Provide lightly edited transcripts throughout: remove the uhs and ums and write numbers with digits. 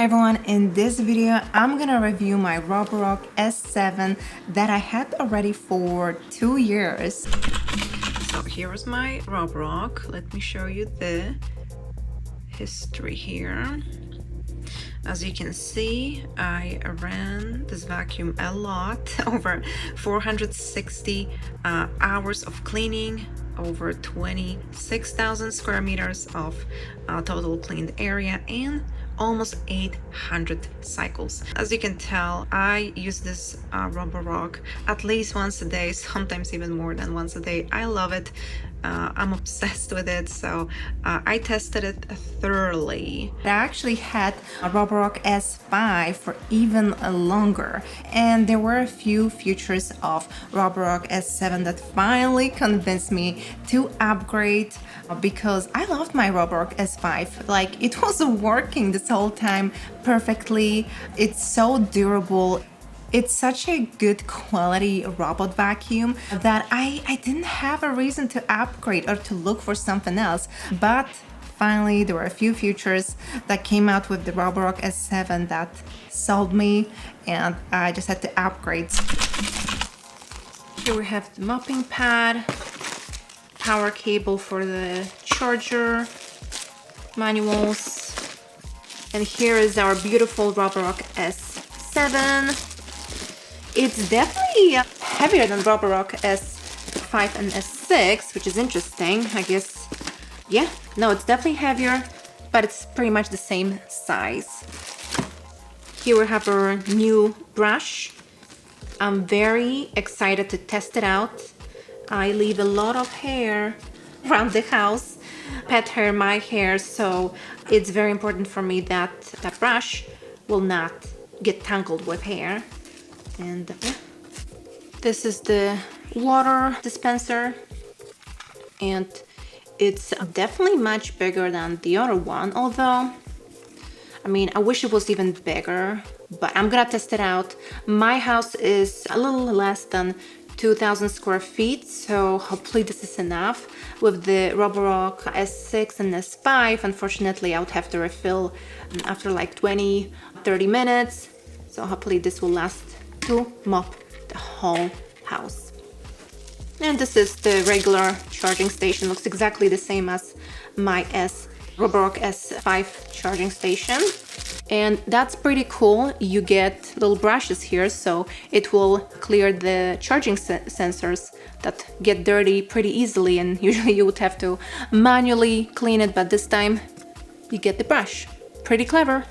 everyone, in this video I'm gonna review my Roborock S7 that I had already for 2 years. So here's my Roborock. Let me show you the history here. As you can see, I ran this vacuum a lot, over 460 hours of cleaning, over 26,000 square meters of total cleaned area, and almost 800 cycles. As you can tell, I use this Roborock at least once a day, sometimes even more than once a day. I love it. I'm obsessed with it, so I tested it thoroughly. I actually had a Roborock S5 for even longer, and there were a few features of Roborock S7 that finally convinced me to upgrade because I loved my Roborock S5. Like, it was working this whole time perfectly. It's so durable. It's such a good quality robot vacuum that I didn't have a reason to upgrade or to look for something else. But finally, there were a few features that came out with the Roborock S7 that sold me, and I just had to upgrade. Here we have the mopping pad, power cable for the charger, manuals, and here is our beautiful Roborock S7. It's definitely heavier than Roborock S5 and S6, which is interesting, I guess. Yeah, no, it's definitely heavier, but it's pretty much the same size. Here we have our new brush. I'm very excited to test it out. I leave a lot of hair around the house, pet hair, my hair, so it's very important for me that that brush will not get tangled with hair. And yeah, this is the water dispenser, and it's definitely much bigger than the other one, although I mean, I wish it was even bigger, but I'm gonna test it out. My house is a little less than 2,000 square feet, so hopefully this is enough. With the Roborock S6 and S5, unfortunately I would have to refill after like 20-30 minutes, so hopefully this will last to mop the whole house. And this is the regular charging station. Looks exactly the same as my Roborock S5 charging station. And that's pretty cool. You get little brushes here, so it will clear the charging sensors that get dirty pretty easily, and usually you would have to manually clean it, but this time you get the brush. Pretty clever.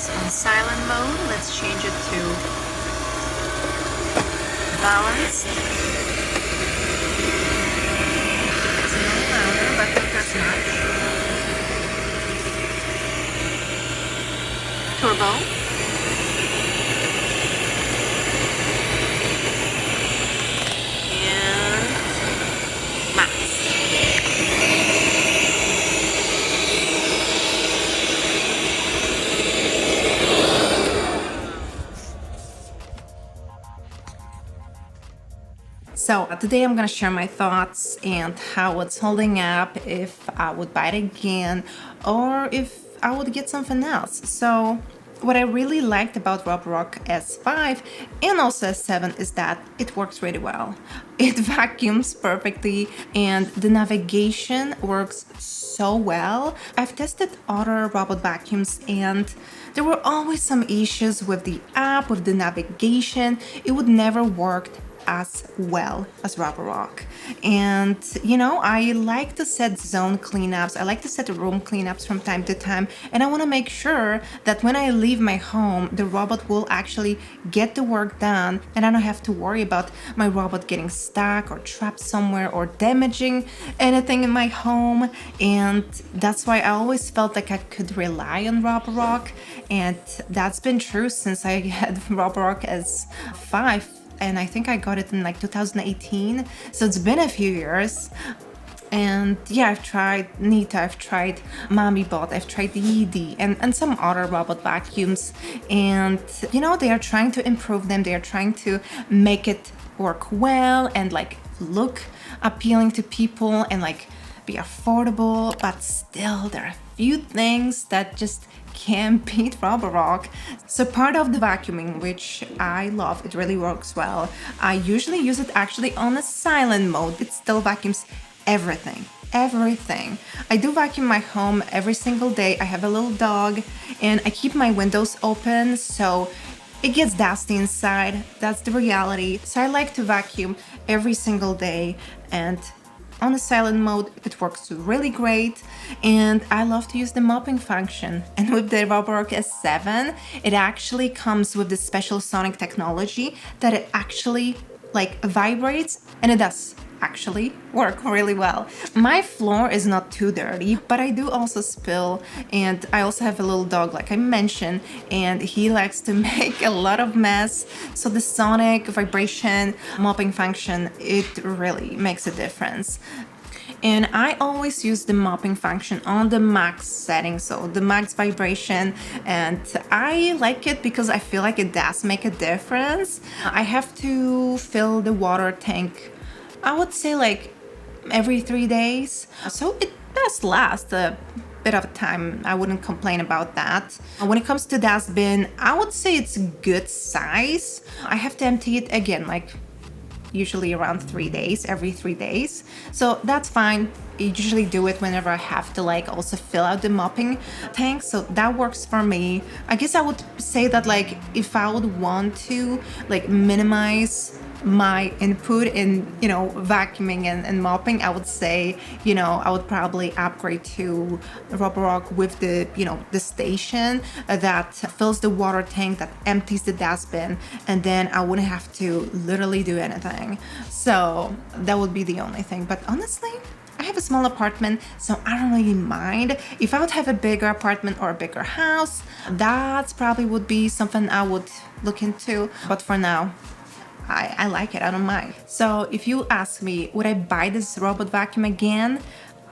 On silent mode, let's change it to balanced. It's a little louder, but not that much. Turbo. And max. So today I'm gonna share my thoughts and how it's holding up, if I would buy it again or if I would get something else. So what I really liked about Roborock S5 and also S7 is that it works really well. It vacuums perfectly and the navigation works so well. I've tested other robot vacuums and there were always some issues with the app, with the navigation. It would never work as well as Roborock. And you know, I like to set zone cleanups, I like to set room cleanups from time to time, and I want to make sure that when I leave my home, the robot will actually get the work done and I don't have to worry about my robot getting stuck or trapped somewhere or damaging anything in my home. And that's why I always felt like I could rely on Roborock, and that's been true since I had Roborock S5, and I think I got it in like 2018, so it's been a few years. And yeah, I've tried Nita, I've tried MamiBot, I've tried the ED and some other robot vacuums. And you know, they are trying to improve them. They are trying to make it work well and like look appealing to people and like be affordable, but still there are a few things that just can't beat Roborock. So part of the vacuuming, which I love, it really works well. I usually use it actually on a silent mode. It still vacuums everything. I do vacuum my home every single day. I have a little dog and I keep my windows open, so it gets dusty inside. That's the reality. So I like to vacuum every single day, and on the silent mode, it works really great. And I love to use the mopping function. And with the Roborock S7, it actually comes with this special sonic technology that it actually like vibrates, and it does actually work really well. My floor is not too dirty, but I do also spill, and I also have a little dog like I mentioned, and he likes to make a lot of mess. So the sonic vibration mopping function, it really makes a difference. And I always use the mopping function on the max setting, so the max vibration, and I like it because I feel like it does make a difference. I have to fill the water tank, I would say like every 3 days, so it does last a bit of time. I wouldn't complain about that. When it comes to dustbin, I would say it's good size. I have to empty it again like usually around 3 days, every 3 days. So that's fine. I usually do it whenever I have to like also fill out the mopping tank. So that works for me. I guess I would say that like if I would want to like minimize my input in, you know, vacuuming and mopping, I would say, you know, I would probably upgrade to Roborock with the, you know, the station that fills the water tank, that empties the dustbin, and then I wouldn't have to literally do anything. So that would be the only thing. But honestly, I have a small apartment, so I don't really mind. If I would have a bigger apartment or a bigger house, that's probably would be something I would look into. But for now, I like it, I don't mind. So if you ask me, would I buy this robot vacuum again?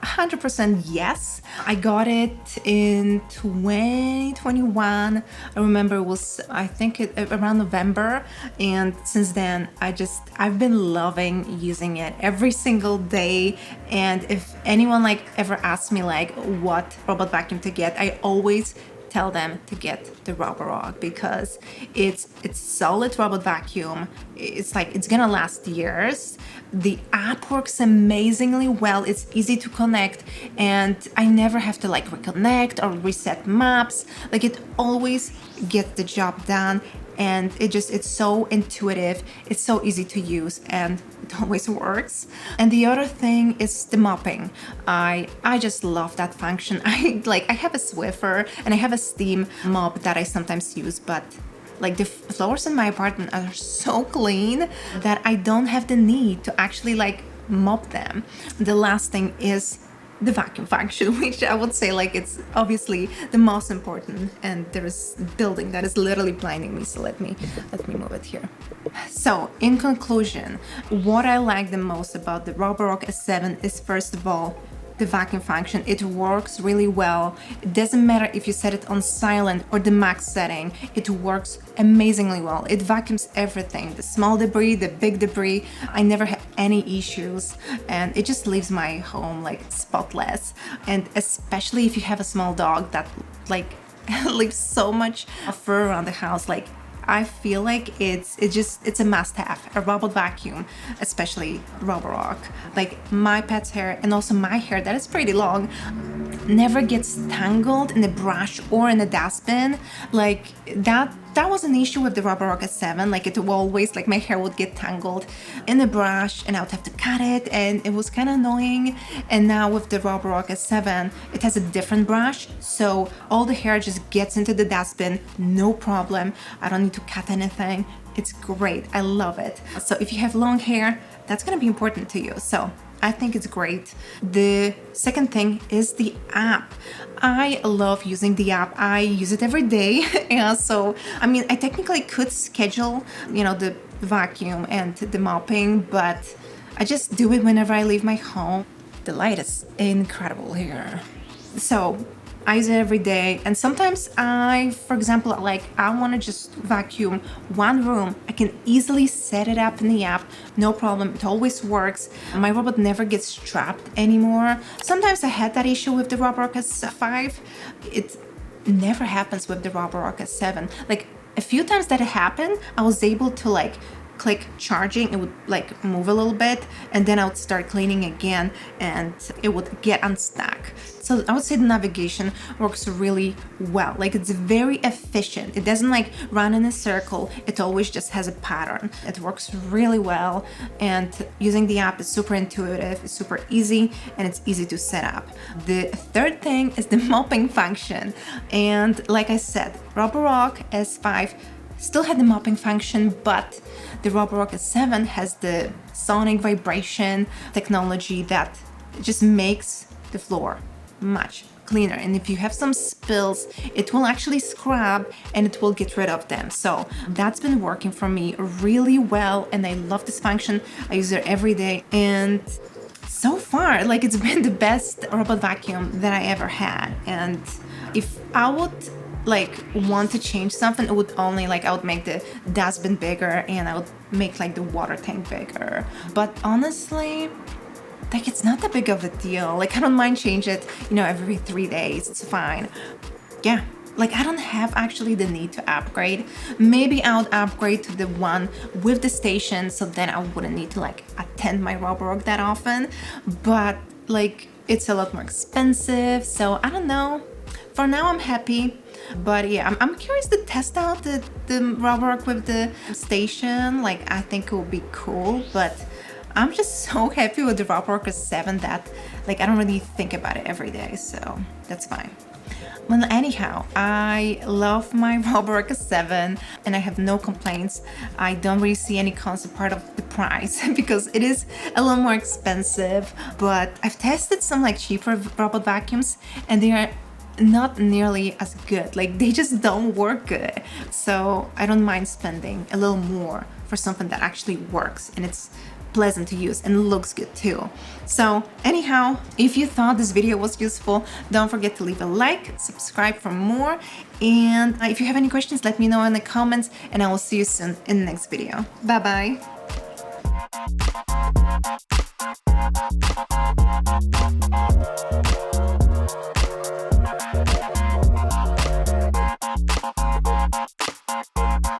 100% yes. I got it in 2021. I remember it was, I think around November. And since then, I've been loving using it every single day. And if anyone like ever asks me like what robot vacuum to get, I always tell them to get the Roborock because it's solid robot vacuum. It's like it's gonna last years. The app works amazingly well. It's easy to connect, and I never have to like reconnect or reset maps. Like it always gets the job done, and it's so intuitive. It's so easy to use, and it always works. And the other thing is the mopping. I just love that function. I have a Swiffer and I have a steam mop that I sometimes use, but like the floors in my apartment are so clean that I don't have the need to actually like mop them. The last thing is the vacuum function, which I would say like it's obviously the most important, and there's building that is literally blinding me, so let me move it here. So in conclusion, what I like the most about the Roborock S7 is, first of all, the vacuum function. It works really well. It doesn't matter if you set it on silent or the max setting, it works amazingly well. It vacuums everything, the small debris, the big debris. I never have any issues, and it just leaves my home like spotless. And especially if you have a small dog that like leaves so much fur around the house, like I feel like it's a must-have, a robot vacuum, especially Roborock. Like my pet's hair and also my hair that is pretty long never gets tangled in the brush or in the dustbin. Like that was an issue with the Roborock S7. Like it always, like my hair would get tangled in the brush and I would have to cut it, and it was kind of annoying. And now with the Roborock S7, it has a different brush, so all the hair just gets into the dustbin, no problem. I don't need to cut anything. It's great, I love it. So if you have long hair, that's gonna be important to you. So I think it's great. The second thing is the app. I love using the app. I use it every day. Yeah, so I mean, I technically could schedule, you know, the vacuum and the mopping, but I just do it whenever I leave my home. The light is incredible here. So I use it every day, and sometimes for example, like I want to just vacuum one room. I can easily set it up in the app, no problem. It always works. My robot never gets trapped anymore. Sometimes I had that issue with the Roborock S5. It never happens with the Roborock S7. Like a few times that it happened, I was able to like click charging, it would like move a little bit, and then I would start cleaning again and it would get unstuck. So I would say the navigation works really well. Like it's very efficient. It doesn't like run in a circle. It always just has a pattern. It works really well, and using the app is super intuitive, it's super easy, and it's easy to set up. The third thing is the mopping function. And like I said, Roborock S5 still had the mopping function, but the Roborock S7 has the sonic vibration technology that just makes the floor much cleaner. And if you have some spills, it will actually scrub and it will get rid of them. So that's been working for me really well, and I love this function. I use it every day, and so far, like it's been the best robot vacuum that I ever had. And if I would like want to change something, it would only like I would make the dustbin bigger and I would make like the water tank bigger. But honestly, like it's not that big of a deal. Like I don't mind change it, you know, every 3 days. It's fine. Yeah. Like I don't have actually the need to upgrade. Maybe I would upgrade to the one with the station, so then I wouldn't need to like attend my Roborock that often. But like it's a lot more expensive, so I don't know. For now, I'm happy. But yeah, I'm curious to test out the Roborock with the station. Like I think it would be cool, but I'm just so happy with the Roborock S7 that like I don't really think about it every day, so that's fine. Well, anyhow, I love my Roborock S7 and I have no complaints. I don't really see any cons apart of the price because it is a little more expensive, but I've tested some like cheaper robot vacuums and they are not nearly as good. Like they just don't work good. So I don't mind spending a little more for something that actually works and it's pleasant to use and looks good too. So anyhow, if you thought this video was useful, don't forget to leave a like, subscribe for more, and if you have any questions, let me know in the comments, and I will see you soon in the next video. Bye bye.